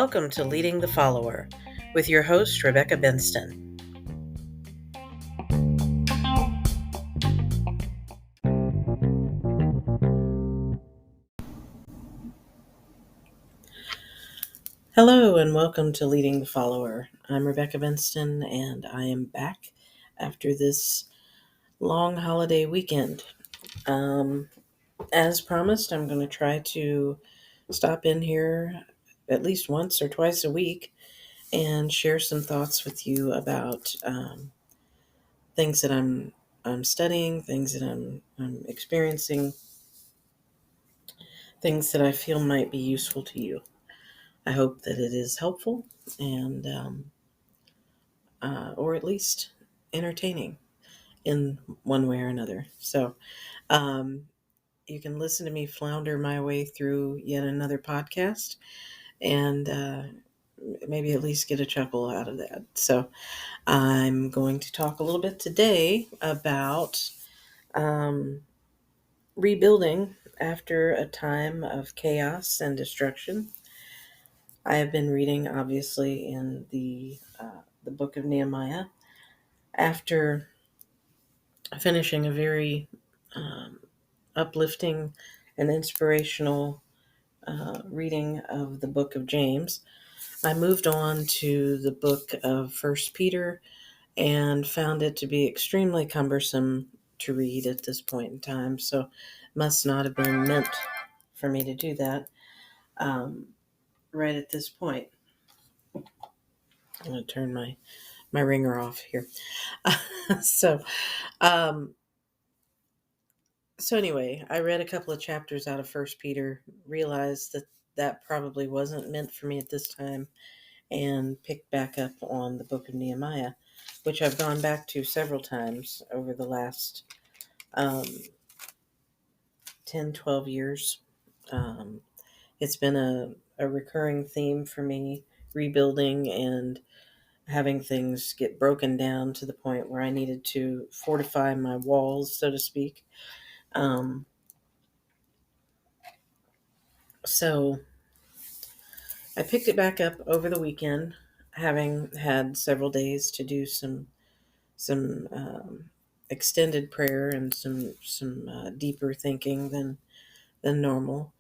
welcome to Leading the Follower with your host, Rebecca Benston. Hello and welcome to Leading the Follower. I'm Rebecca Benston and I am back after this long holiday weekend. As promised, I'm going to try to stop in here at least once or twice a week and share some thoughts with you about things that I'm studying, things that I'm experiencing, things that I feel might be useful to you. I hope that it is helpful and or at least entertaining in one way or another. So you can listen to me flounder my way through yet another podcast and maybe at least get a chuckle out of that. So I'm going to talk a little bit today about rebuilding after a time of chaos and destruction. I have been reading, obviously, in the book of Nehemiah after finishing a very uplifting and inspirational reading of the book of James. I moved on to the book of First Peter and found it to be extremely cumbersome to read at this point in time, so must not have been meant for me to do that right at this point. I'm going to turn my ringer off here. Um, so anyway, I read a couple of chapters out of First Peter, realized that probably wasn't meant for me at this time, and picked back up on the book of Nehemiah, which I've gone back to several times over the last 10, 12 years. It's been a recurring theme for me, rebuilding and having things get broken down to the point where I needed to fortify my walls, so to speak. So I picked it back up over the weekend, having had several days to do some extended prayer and some deeper thinking than normal.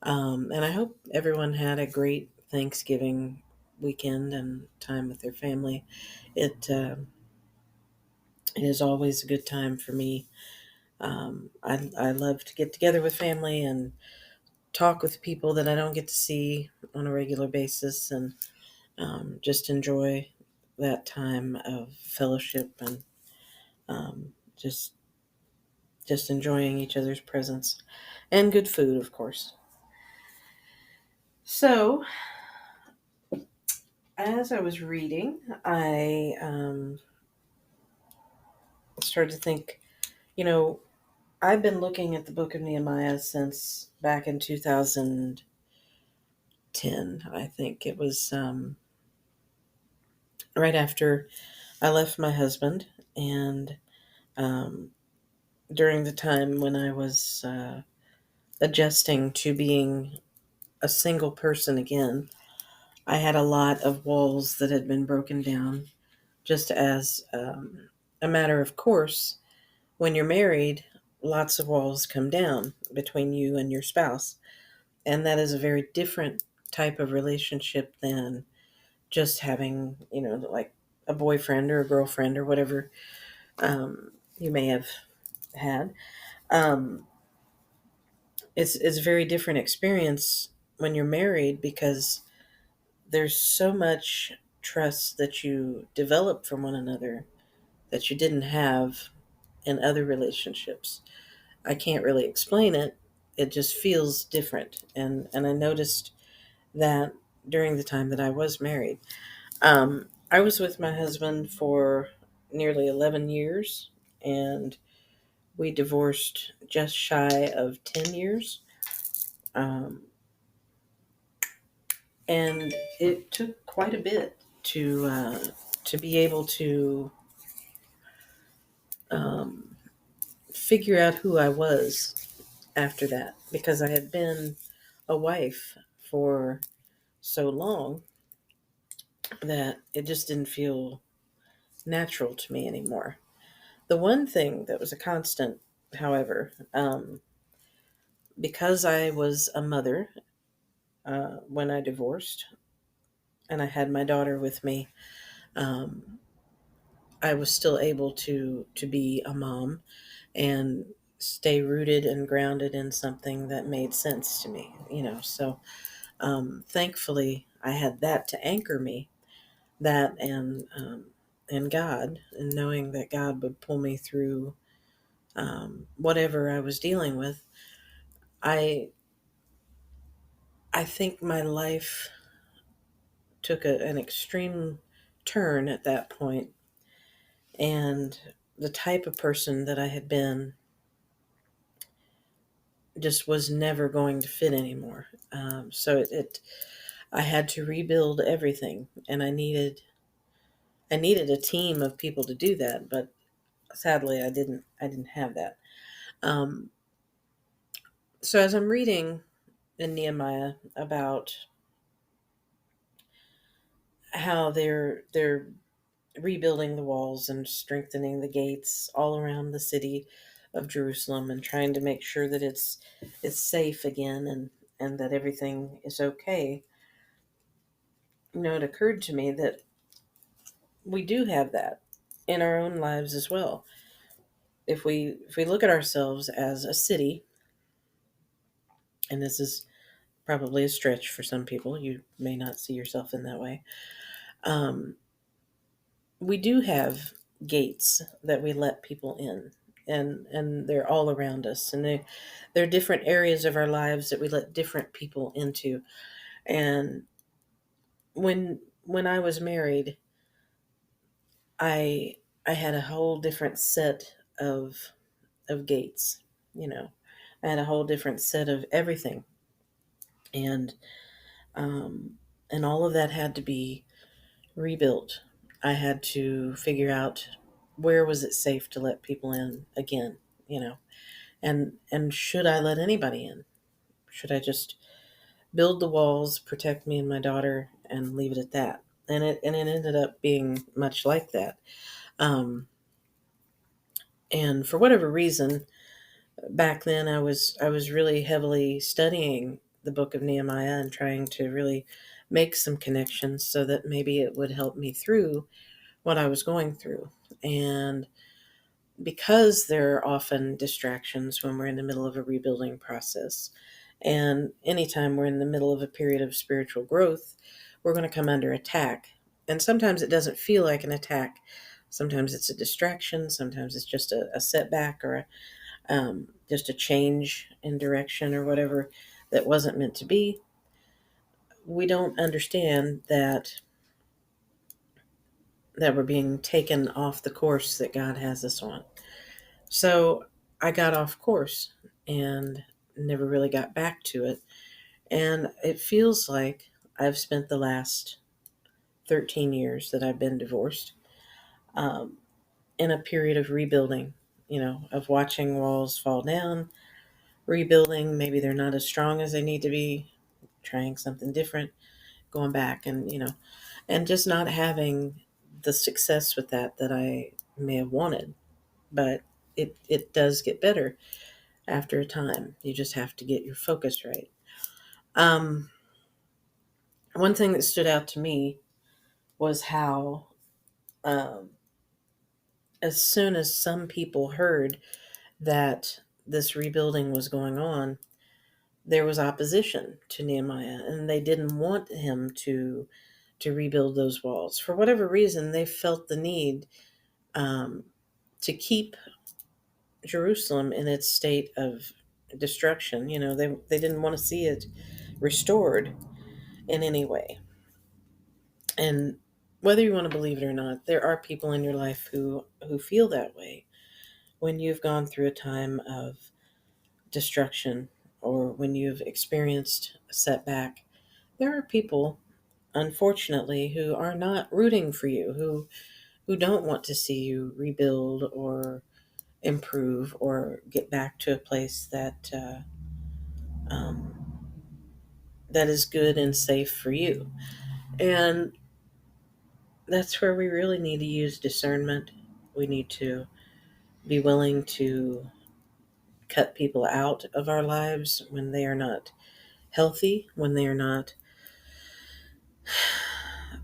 And I hope everyone had a great Thanksgiving weekend and time with their family. It is always a good time for me. I love to get together with family and talk with people that I don't get to see on a regular basis, and just enjoy that time of fellowship and just enjoying each other's presence and good food, of course. So, as I was reading, I started to think, I've been looking at the book of Nehemiah since back in 2010. I think it was right after I left my husband, and during the time when I was adjusting to being a single person again. I had a lot of walls that had been broken down, just as a matter of course. When you're married, lots of walls come down between you and your spouse, and that is a very different type of relationship than just having, like a boyfriend or a girlfriend or whatever you may have had. Um, it's a very different experience when you're married, because there's so much trust that you develop from one another that you didn't have in other relationships. I can't really explain it. It just feels different. And I noticed that during the time that I was married. I was with my husband for nearly 11 years, and we divorced just shy of 10 years. Um, and it took quite a bit to be able to um, figure out who I was after that, because I had been a wife for so long that it just didn't feel natural to me anymore. The one thing that was a constant, however, because I was a mother when I divorced and I had my daughter with me, um, I was still able to be a mom and stay rooted and grounded in something that made sense to me. So thankfully, I had that to anchor me, that and God, and knowing that God would pull me through whatever I was dealing with. I I think my life took an extreme turn at that point, and the type of person that I had been just was never going to fit anymore. So I had to rebuild everything, and I needed a team of people to do that, but sadly I didn't have that. Um, so as I'm reading in Nehemiah about how they're rebuilding the walls and strengthening the gates all around the city of Jerusalem and trying to make sure that it's safe again, and that everything is okay. It occurred to me that we do have that in our own lives as well. If we look at ourselves as a city, and this is probably a stretch for some people, you may not see yourself in that way. Um, we do have gates that we let people in, and they're all around us, and they're different areas of our lives that we let different people into. And when I was married, I I had a whole different set of gates. You know, I had a whole different set of everything, and um, and all of that had to be rebuilt. I had to figure out where was it safe to let people in again. You know, and should I let anybody in? Should I just build the walls, protect me and my daughter, and leave it at that? And it ended up being much like that. Um, and for whatever reason, back then I was really heavily studying the book of Nehemiah and trying to really make some connections so that maybe it would help me through what I was going through. And because there are often distractions when we're in the middle of a rebuilding process, and anytime we're in the middle of a period of spiritual growth, we're going to come under attack. And sometimes it doesn't feel like an attack. Sometimes it's a distraction. Sometimes it's just a setback, or just a change in direction or whatever that wasn't meant to be. We don't understand that we're being taken off the course that God has us on. So I got off course and never really got back to it. And it feels like I've spent the last 13 years that I've been divorced um, in a period of rebuilding, of watching walls fall down, rebuilding. Maybe they're not as strong as they need to be, trying something different, going back, and just not having the success with that I may have wanted. But it does get better after a time. You just have to get your focus right. Um, One thing that stood out to me was how, um, as soon as some people heard that this rebuilding was going on, there was opposition to Nehemiah, and they didn't want him to rebuild those walls. For whatever reason, they felt the need um, to keep Jerusalem in its state of destruction. They didn't want to see it restored in any way. And whether you want to believe it or not, there are people in your life who feel that way when you've gone through a time of destruction, or when you've experienced a setback. There are people, unfortunately, who are not rooting for you, who don't want to see you rebuild or improve or get back to a place um, that is good and safe for you. And that's where we really need to use discernment. We need to be willing to cut people out of our lives when they are not healthy, when they are not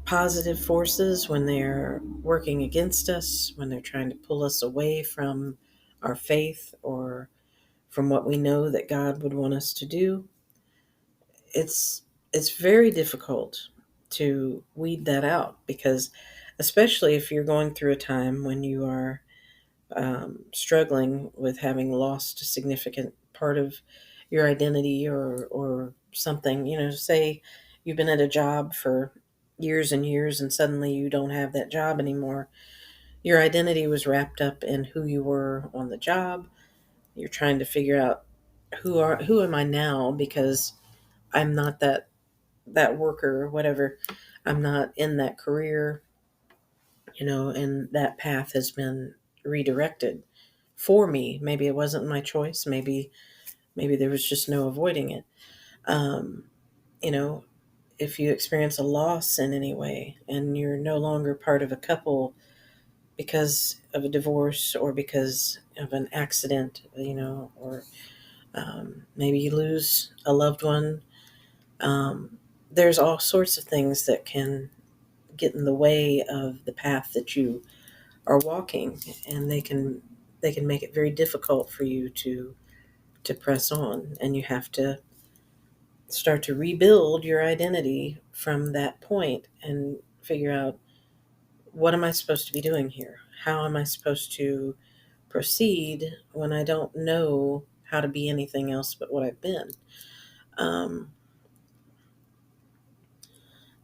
positive forces, when they're working against us, when they're trying to pull us away from our faith or from what we know that God would want us to do. It's it's very difficult to weed that out, because especially if you're going through a time when you are struggling with having lost a significant part of your identity, or something, say you've been at a job for years and years and suddenly you don't have that job anymore. Your identity was wrapped up in who you were on the job. You're trying to figure out who am I now, because I'm not that worker or whatever. I'm not in that career, and that path has been redirected for me. Maybe it wasn't my choice. Maybe there was just no avoiding it. Um, you know, if you experience a loss in any way and you're no longer part of a couple because of a divorce or because of an accident, or maybe you lose a loved one. There's all sorts of things that can get in the way of the path that you are walking, and they can make it very difficult for you to press on, and you have to start to rebuild your identity from that point and figure out, what am I supposed to be doing here? How am I supposed to proceed when I don't know how to be anything else but what I've been? Um,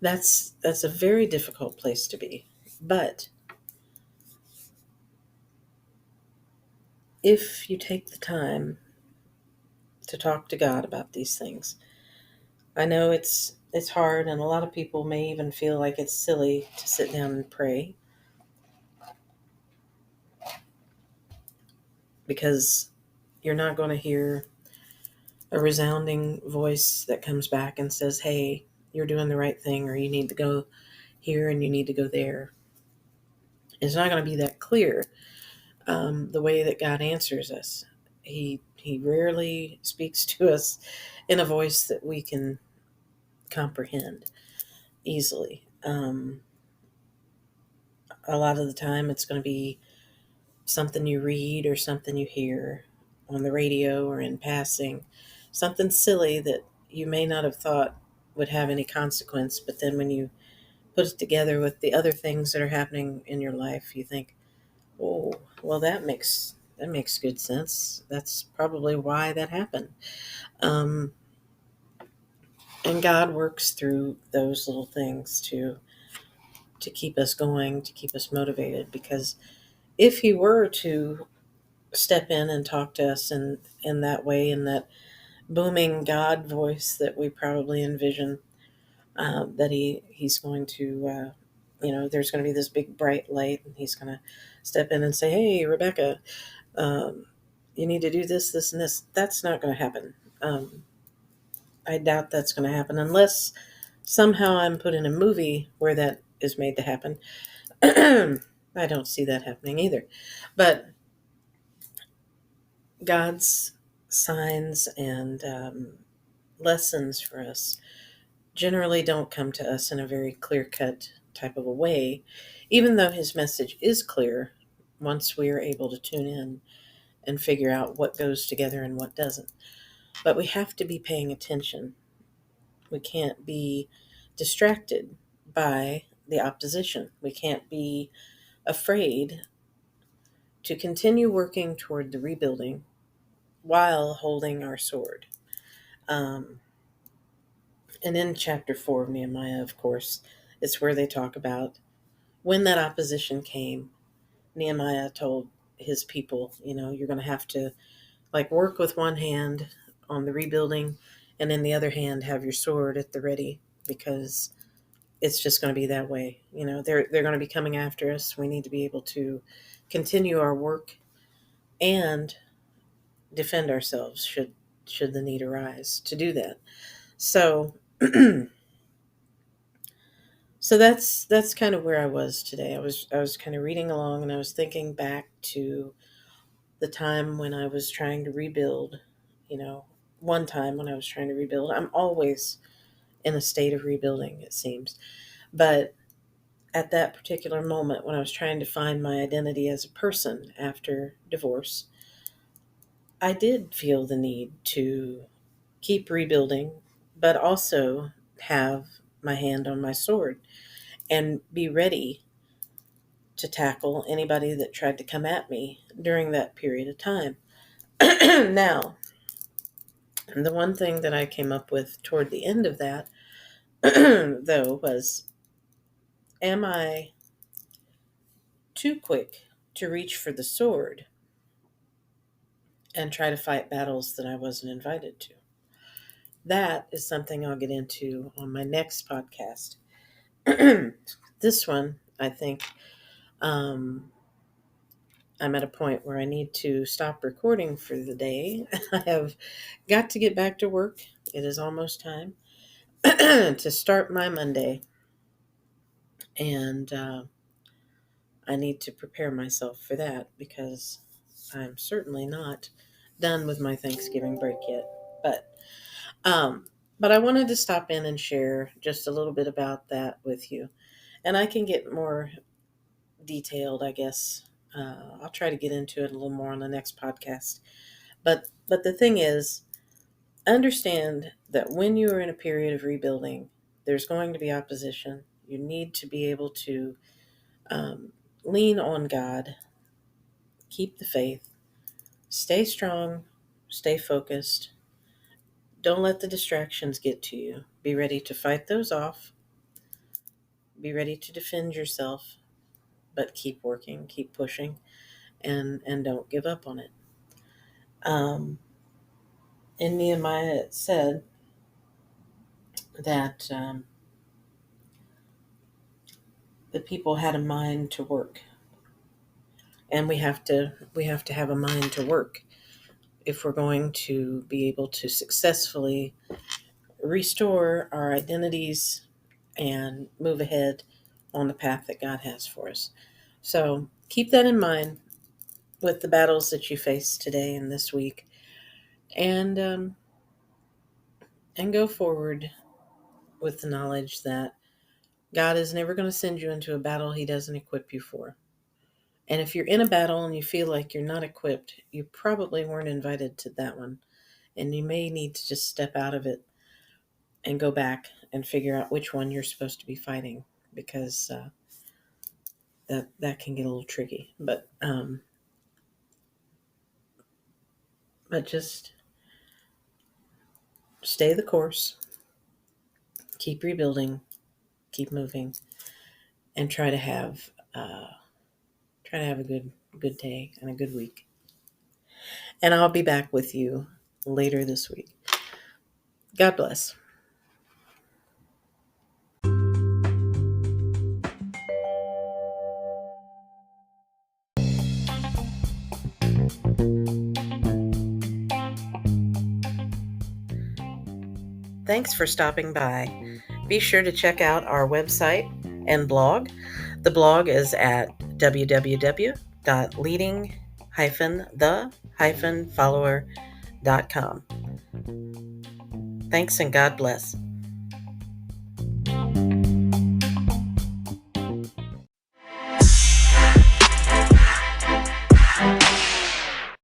that's a very difficult place to be. But if you take the time to talk to God about these things, I know it's hard, and a lot of people may even feel like it's silly to sit down and pray, because you're not going to hear a resounding voice that comes back and says, "Hey, you're doing the right thing," or "You need to go here and you need to go there." It's not going to be that clear. The way that God answers us, He rarely speaks to us in a voice that we can comprehend easily. A lot of the time, it's going to be something you read or something you hear on the radio or in passing, something silly that you may not have thought would have any consequence, but then when you put it together with the other things that are happening in your life, you think, "Oh, well, that makes good sense. That's probably why that happened." Um, and God works through those little things to keep us going, to keep us motivated. Because if He were to step in and talk to us in that way, in that booming God voice that we probably envision, that he's going to, there's going to be this big bright light, and He's going to step in and say, "Hey, Rebecca, um, you need to do this, this, and this." That's not going to happen. I doubt that's going to happen unless somehow I'm put in a movie where that is made to happen. I don't see that happening either. But God's signs and lessons for us generally don't come to us in a very clear cut type of a way, even though His message is clear once we are able to tune in and figure out what goes together and what doesn't. But we have to be paying attention. We can't be distracted by the opposition. We can't be afraid to continue working toward the rebuilding while holding our sword. Um, and in chapter 4 of Nehemiah, of course, it's where they talk about when that opposition came. Nehemiah told his people, you're going to have to like work with one hand on the rebuilding, and in the other hand have your sword at the ready, because it's just going to be that way. They're going to be coming after us. We need to be able to continue our work and defend ourselves should the need arise to do that. So So that's kind of where I was today. I was kind of reading along, and I was thinking back to the time when I was trying to rebuild. You know, one time when I was trying to rebuild. I'm always in a state of rebuilding, it seems. But at that particular moment when I was trying to find my identity as a person after divorce, I did feel the need to keep rebuilding, but also have my hand on my sword and be ready to tackle anybody that tried to come at me during that period of time. Now, the one thing that I came up with toward the end of that, though, was, am I too quick to reach for the sword and try to fight battles that I wasn't invited to? That is something I'll get into on my next podcast. This one, I think, um, I'm at a point where I need to stop recording for the day. I have got to get back to work. It is almost time to start my Monday, and I need to prepare myself for that because I'm certainly not done with my Thanksgiving break yet. But um, but I wanted to stop in and share just a little bit about that with you, and I can get more detailed, I guess. I'll try to get into it a little more on the next podcast. But the thing is, understand that when you are in a period of rebuilding, there's going to be opposition. You need to be able to um, lean on God, keep the faith, stay strong, stay focused. Don't let the distractions get to you. Be ready to fight those off. Be ready to defend yourself, but keep working, keep pushing, and don't give up on it. Um, in Nehemiah, it said that the people had a mind to work, and we have to have a mind to work if we're going to be able to successfully restore our identities and move ahead on the path that God has for us. So keep that in mind with the battles that you face today and this week, and go forward with the knowledge that God is never going to send you into a battle He doesn't equip you for. And if you're in a battle and you feel like you're not equipped, you probably weren't invited to that one. And you may need to just step out of it and go back and figure out which one you're supposed to be fighting, because that can get a little tricky. But just stay the course, keep rebuilding, keep moving, and try to have a good day and a good week. And I'll be back with you later this week. God bless. Thanks for stopping by. Be sure to check out our website and blog. The blog is at www.leading-the-follower.com. Thanks and God bless.